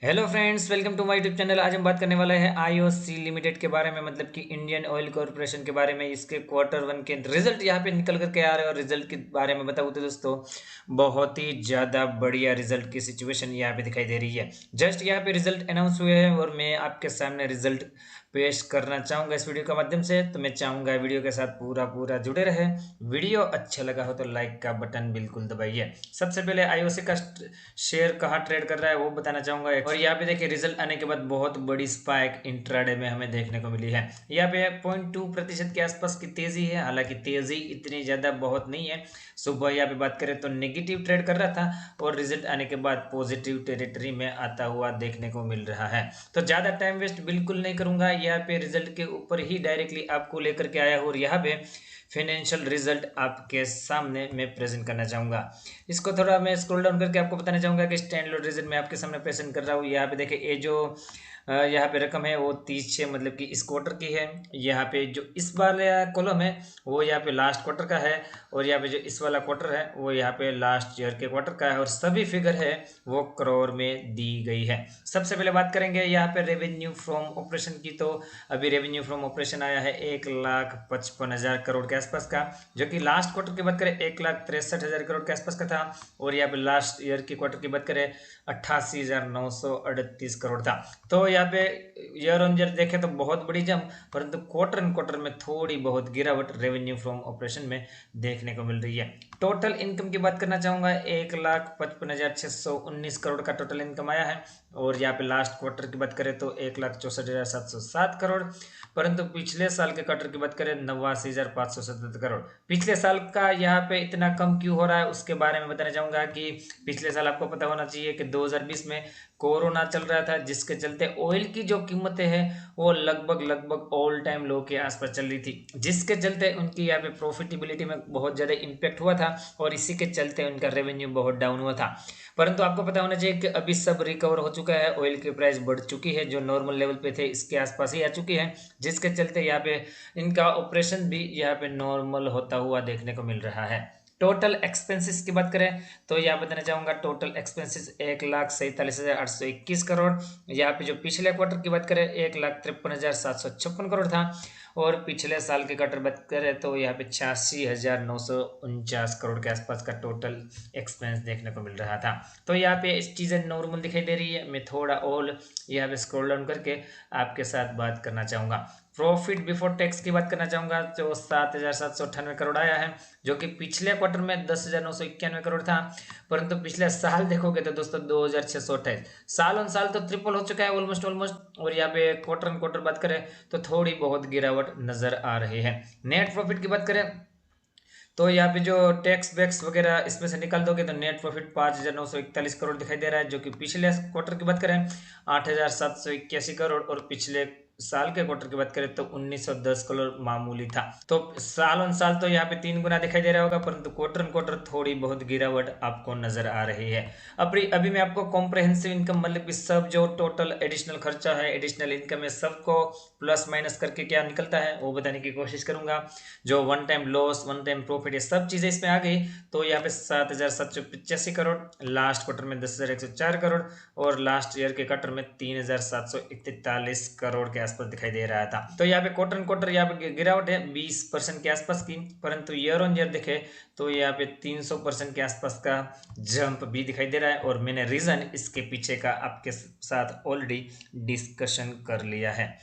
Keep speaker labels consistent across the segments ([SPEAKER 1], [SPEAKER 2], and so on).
[SPEAKER 1] Hello friends, welcome to my YouTube channel. आज हम बात करने वाले हैं आईओसी लिमिटेड के बारे में, मतलब कि इंडियन ऑयल कॉरपोरेशन के बारे में। इसके क्वार्टर वन के रिजल्ट यहाँ पे निकल करके आ रहे हैं और रिजल्ट के बारे में बताऊँ तो दोस्तों बहुत ही ज़्यादा बढ़िया रिजल्ट की सिचुएशन यहाँ पे दिखाई दे रही है। जस्ट यहाँ पे रिजल्ट अनाउंस हुए हैं और मैं आपके सामने रिजल्ट पेश करना चाहूँगा इस वीडियो के माध्यम से। तो मैं चाहूँगा वीडियो के साथ पूरा पूरा जुड़े रहे। वीडियो अच्छा लगा हो तो लाइक का बटन बिल्कुल दबाइए। सबसे पहले आईओसी का शेयर कहाँ ट्रेड कर रहा है वो बताना चाहूंगा। और यहाँ पे देखिए रिजल्ट आने के बाद बहुत बड़ी स्पाइक इंट्राडे में हमें देखने को मिली है। यहाँ पे 0.2% के आसपास की तेजी है, हालांकि तेजी इतनी ज्यादा बहुत नहीं है। सुबह यहाँ पे बात करें तो नेगेटिव ट्रेड कर रहा था और रिजल्ट आने के बाद पॉजिटिव टेरिटरी में आता हुआ देखने को मिल रहा है। तो ज्यादा टाइम वेस्ट बिल्कुल नहीं करूंगा, यहाँ पे रिजल्ट के ऊपर ही डायरेक्टली आपको लेकर के आया हूँ और यहाँ पे फाइनेंशियल रिजल्ट आपके सामने मैं प्रेजेंट करना चाहूंगा। इसको थोड़ा मैं स्क्रॉल डाउन करके आपको बताना चाहूंगा कि स्टैंड लोड रिजल्ट मैं आपके सामने प्रेजेंट कर रहा हूँ। यहाँ पे देखिए ये जो यहाँ पे रकम है वो 30/6 मतलब कि इस क्वार्टर की है। यहाँ पे जो इस वाला कॉलम है वो यहाँ पे लास्ट क्वार्टर का है और यहाँ पे जो इस वाला क्वार्टर है वो यहाँ पे लास्ट ईयर के क्वार्टर का है और सभी फिगर है वो करोड़ में दी गई है। सबसे पहले बात करेंगे यहाँ पे रेवेन्यू फ्रॉम ऑपरेशन की। तो अभी रेवेन्यू फ्रॉम ऑपरेशन आया है 1,55,000 करोड़ के आसपास का, जो कि लास्ट क्वार्टर की बात करें 1,63,000 करोड़ के आसपास का था। और यहाँ पे लास्ट ईयर की क्वार्टर की बात करें 88,938 करोड़ था। तो यहाँ पे ईयर ऑन ईयर देखें तो बहुत बड़ी जंप, परंतु क्वार्टर एंड क्वार्टर में थोड़ी बहुत गिरावट रेवेन्यू फ्रॉम ऑपरेशन में देखने को मिल रही है। टोटल इनकम की बात करना चाहूंगा, 1,55,619 करोड़ का टोटल इनकम आया है। और यहाँ पे लास्ट क्वार्टर की बात करें तो 1,64,707 करोड़, परंतु पिछले साल के क्वार्टर की बात करें 89,577 करोड़। पिछले साल का यहाँ पे इतना कम क्यों हो रहा है उसके बारे में बताना चाहूंगा कि पिछले साल आपको पता होना चाहिए कि 2020 में कोरोना चल रहा था, जिसके चलते ऑयल की जो कीमतें हैं वो लगभग लगभग ऑल टाइम लो के आसपास चल रही थी, जिसके चलते उनकी यहाँ पे प्रॉफिटेबिलिटी में बहुत ज़्यादा इम्पेक्ट हुआ था और इसी के चलते उनका रेवेन्यू बहुत डाउन हुआ था। परंतु आपको पता होना चाहिए कि अभी सब रिकवर हो चुका है, ऑयल की प्राइस बढ़ चुकी है, जो नॉर्मल लेवल पे थे इसके आसपास ही आ चुकी है, जिसके चलते यहाँ पे इनका ऑपरेशन भी यहाँ पे नॉर्मल होता हुआ देखने को मिल रहा है। टोटल एक्सपेंसेस की बात करें तो यहाँ बताना चाहूंगा, टोटल एक्सपेंसेस 1,47,821 करोड़। यहाँ पे जो पिछले क्वार्टर की बात करें 1,53,756 करोड़ था और पिछले साल के क्वार्टर बात करें तो यहाँ पे 86,949 करोड़ के आसपास का टोटल एक्सपेंस देखने को मिल रहा था। तो यहाँ पे इस चीज़ें नॉर्मल दिखाई दे रही है। मैं थोड़ा और यहाँ पे स्क्रॉल डाउन करके आपके साथ बात करना चाहूँगा। प्रॉफिट बिफोर टैक्स की बात करना चाहूँगा जो 7,798 करोड़ आया है, जो कि पिछले क्वार्टर में 10,991 करोड़ था। परंतु पिछले साल देखोगे तो दोस्तों 2,628, साल ऑन साल तो ट्रिपल हो चुका है ऑलमोस्ट ऑलमोस्ट। और यहाँ पे क्वार्टर ऑन क्वार्टर बात करें तो थोड़ी बहुत गिरावट नजर आ रही है। नेट प्रॉफिट की बात करें तो यहाँ पे जो टैक्स वैक्स वगैरह इसमें से निकाल दोगे तो नेट प्रॉफिट 5,941 करोड़ दिखाई दे रहा है, जो कि पिछले क्वार्टर की बात करें 8,781 करोड़ और पिछले साल के क्वार्टर की बात करें तो 1,910 करोड़ मामूली था। तो साल ऑन साल तो यहाँ पे 3 गुना दिखाई दे रहा होगा, परंतु क्वार्टर ऑन क्वार्टर थोड़ी बहुत गिरावट आपको नजर आ रही है। अभी अभी मैं आपको कॉम्प्रहेंसिव इनकम मतलब कि सब जो टोटल एडिशनल खर्चा है, एडिशनल इनकम है, सबको प्लस माइनस करके क्या निकलता है वो बताने की कोशिश करूंगा। जो one time loss, one time profit, ये सब चीजें इसमें आ गई। तो यहाँ पे 7,785 करोड़, लास्ट क्वार्टर में 10,104 करोड़ और लास्ट ईयर के क्वार्टर में 3,741 करोड़ के आसपास दिखाई दे रहा था। तो यहाँ पे क्वार्टर क्वार्टर यहाँ पे गिरावट है 20% के आसपास की, परंतु ईयर ऑन ईयर देखे तो यहाँ पे 300% के आसपास का जंप भी दिखाई दे रहा है। और मैंने रीजन इसके पीछे का आपके साथ ऑलरेडी डिस्कशन कर लिया है।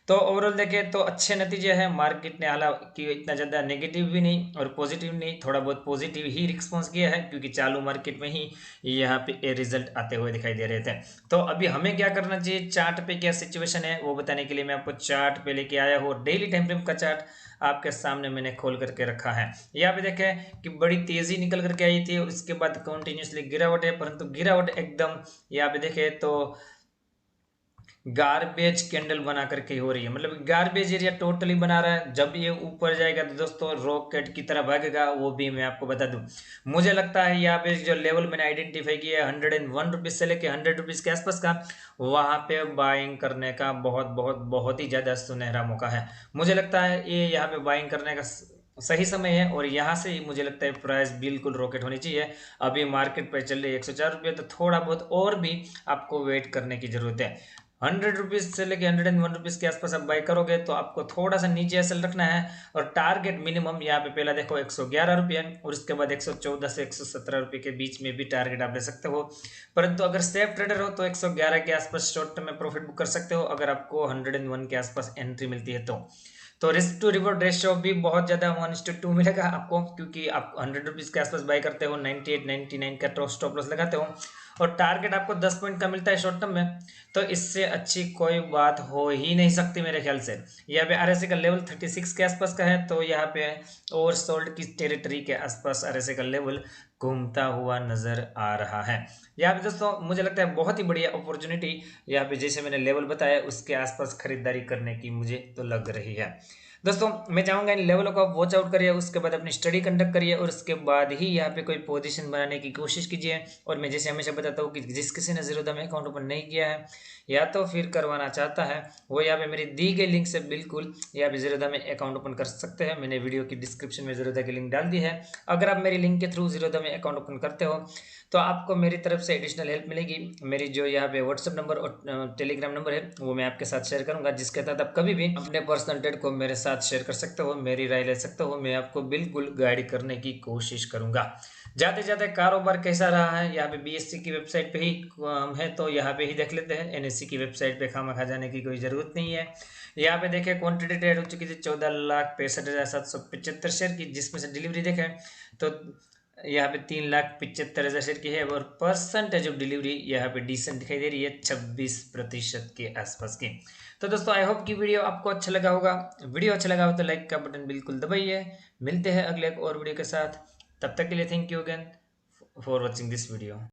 [SPEAKER 1] तो ओवरऑल देखें तो अच्छे नतीजे हैं। मार्केट ने हालांकि इतना ज़्यादा नेगेटिव भी नहीं और पॉजिटिव नहीं, थोड़ा बहुत पॉजिटिव ही रिस्पॉन्स किया है, क्योंकि चालू मार्केट में ही यहाँ पे रिजल्ट आते हुए दिखाई दे रहे थे। तो अभी हमें क्या करना चाहिए, चार्ट पे क्या सिचुएशन है वो बताने के लिए मैं आपको चार्ट पे लेके आया हूँ। डेली टाइम फ्रेम का चार्ट आपके सामने मैंने खोल करके रखा है। यहाँ पे देखें कि बड़ी तेजी निकल करके आई थी और इसके बाद कंटिन्यूसली गिरावट है, परंतु गिरावट एकदम यहाँ पे देखें तो गार्बेज कैंडल बना करके हो रही है, मतलब गार्बेज एरिया टोटली बना रहा है। जब ये ऊपर जाएगा तो दोस्तों रॉकेट की तरह भागेगा, वो भी मैं आपको बता दूं। मुझे लगता है यहाँ पे जो लेवल मैंने आइडेंटिफाई किया है 101 रुपीज से लेके 100 रुपीज के आसपास का, वहां पे बाइंग करने का बहुत बहुत बहुत ही ज्यादा सुनहरा मौका है। मुझे लगता है ये यहाँ पे बाइंग करने का सही समय है और यहाँ से मुझे लगता है प्राइस बिल्कुल रॉकेट होनी चाहिए। अभी मार्केट पर चल रही है 104 रुपये, तो थोड़ा बहुत और भी आपको वेट करने की जरूरत है। 100 रुपीज़ से लेके 101 रुपीज़ के आसपास आप बाई करोगे तो आपको थोड़ा सा नीचे एसएल रखना है। और टारगेट मिनिमम यहाँ पे पहला देखो 111 रुपये और उसके बाद 114 से 117 रुपये के बीच में भी टारगेट आप ले सकते हो। परंतु अगर सेफ ट्रेडर हो तो 111 के आसपास शॉर्ट टर्म में प्रॉफिट बुक कर सकते हो, अगर आपको 101 के आसपास एंट्री मिलती है तो रिस्क टू रिवॉर्ड रेशियो भी बहुत ज़्यादा 1:2 मिलेगा आपको, क्योंकि आप 100 रुपीज़ के आसपास बाई करते हो, 98 99 का स्टॉप लॉस लगाते हो और टारगेट आपको 10 पॉइंट का मिलता है शॉर्ट टर्म में, तो इससे अच्छी कोई बात हो ही नहीं सकती मेरे ख्याल से। यहाँ पे आरएसए का लेवल 36 के आसपास का है, तो यहाँ पे ओवर सोल्ड की टेरिटरी के आसपास आरएसए का लेवल घूमता हुआ नजर आ रहा है। यहाँ पे दोस्तों मुझे लगता है बहुत ही बढ़िया अपॉर्चुनिटी यहाँ पे जैसे मैंने लेवल बताया उसके आसपास खरीदारी करने की मुझे तो लग रही है। दोस्तों मैं चाहूंगा इन लेवलों को आप वॉच आउट करिए, उसके बाद अपनी स्टडी कंडक्ट करिए और उसके बाद ही यहाँ पे कोई पोजीशन बनाने की कोशिश कीजिए। और मैं जैसे हमेशा बताता हूँ कि जिस किसी ने जीरो दम अकाउंट ओपन नहीं किया है या तो फिर करवाना चाहता है, वो यहाँ पे मेरी दी गई लिंक से बिल्कुल यहाँ पे जीरो दम अकाउंट ओपन कर सकते हैं। मैंने वीडियो की डिस्क्रिप्शन में जीरो की लिंक डाल दी है। अगर आप मेरी लिंक के थ्रू जीरो दम अकाउंट ओपन करते हो तो आपको मेरी तरफ से एडिशनल हेल्प मिलेगी। मेरी जो यहाँ पे व्हाट्सअप नंबर और टेलीग्राम नंबर है वो मैं आपके साथ शेयर करूंगा, जिसके तहत आप कभी भी अपने पर्सनल ट्रेड को मेरे साथ शेयर कर सकते हो, मेरी राय ले सकते हो, मैं आपको बिल्कुल गाइड करने की कोशिश करूंगा। जाते जाते कारोबार कैसा रहा है यहाँ पे बीएससी की वेबसाइट पे ही है, तो यहाँ पे ही देख लेते हैं। एनएससी की वेबसाइट पे खामखा जाने की कोई ज़रूरत नहीं है। यहाँ पे देखें क्वांटिटी ट्रेड हो चुकी थी 14,65,775 शेयर की, जिसमें से डिलीवरी देखें तो यहाँ पे 3,75,000 शेयर की है और परसेंटेज ऑफ डिलीवरी यहाँ पे डिसेंट दिखाई दे रही है 26% के आसपास की। तो दोस्तों आई होप कि वीडियो आपको अच्छा लगा होगा। वीडियो अच्छा लगा हो तो लाइक का बटन बिल्कुल दबाइए। मिलते हैं अगले एक और वीडियो के साथ, तब तक के लिए thank you again for watching this video.